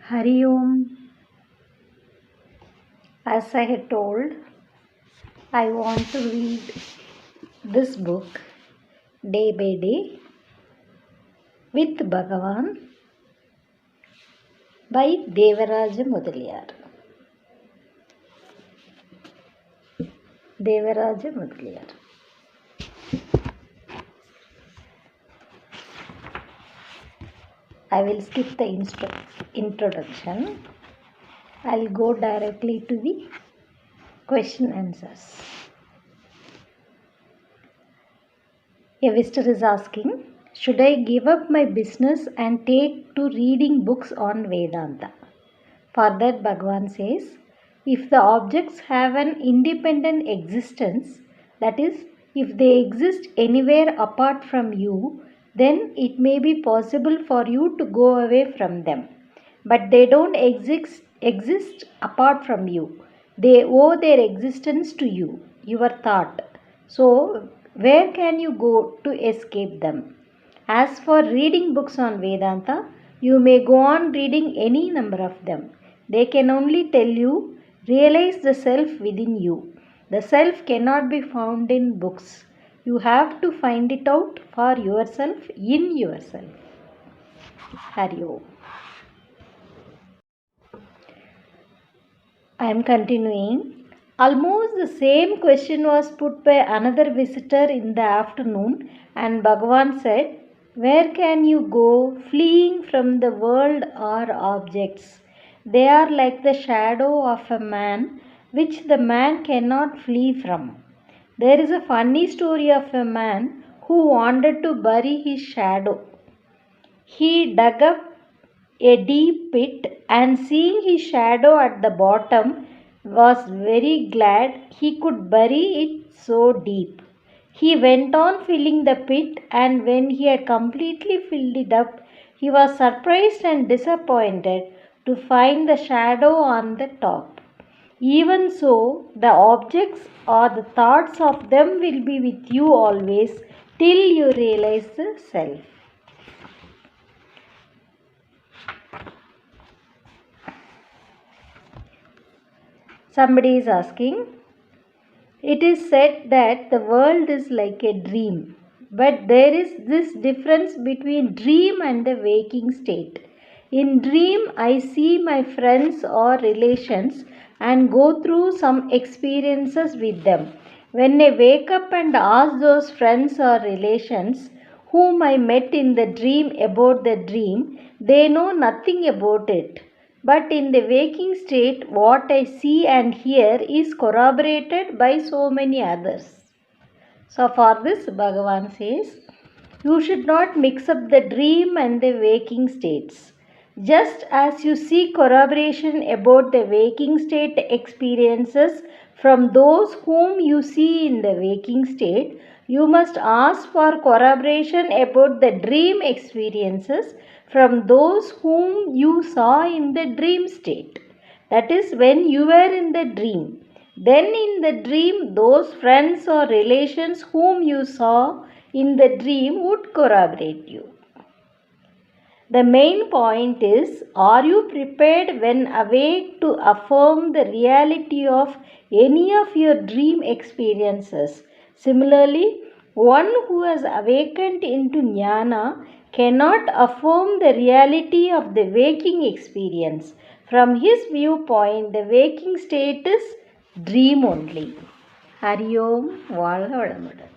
Hari Om. As I had told, I want to read this book day by day with Bhagavan by Devaraja Mudaliyar. Devaraja Mudaliyar. I will skip the introduction. I'll go directly to the question answers. A visitor is asking, should I give up my business and take to reading books on Vedanta? For that, Bhagavan says, if the objects have an independent existence, that is, if they exist anywhere apart from you, then it may be possible for you to go away from them. But they don't exist apart from you. They owe their existence to you, your thought. So, where can you go to escape them? As for reading books on Vedanta, you may go on reading any number of them. They can only tell you, realize the self within you. The self cannot be found in books. You have to find it out for yourself in yourself. Hari Om. I am continuing. Almost the same question was put by another visitor in the afternoon, and Bhagavan said, where can you go fleeing from the world or objects? They are like the shadow of a man, which the man cannot flee from. There is a funny story of a man who wanted to bury his shadow. He dug up a deep pit and seeing his shadow at the bottom was very glad he could bury it so deep. He went on filling the pit, and when he had completely filled it up, he was surprised and disappointed to find the shadow on the top. Even so, the objects or the thoughts of them will be with you always till you realize the self. Somebody is asking, it is said that the world is like a dream, but there is this difference between dream and the waking state. In dream, I see my friends or relations and go through some experiences with them. When I wake up and ask those friends or relations whom I met in the dream about the dream, they know nothing about it. But in the waking state, what I see and hear is corroborated by so many others. So for this, Bhagavan says, you should not mix up the dream and the waking states. Just as you see corroboration about the waking state experiences from those whom you see in the waking state, you must ask for corroboration about the dream experiences from those whom you saw in the dream state. That is, when you were in the dream. Then in the dream, those friends or relations whom you saw in the dream would corroborate you. The main point is, are you prepared when awake to affirm the reality of any of your dream experiences? Similarly, one who has awakened into jnana cannot affirm the reality of the waking experience. From his viewpoint, the waking state is dream only. Hari Om, வாழ்க வளமுடன்.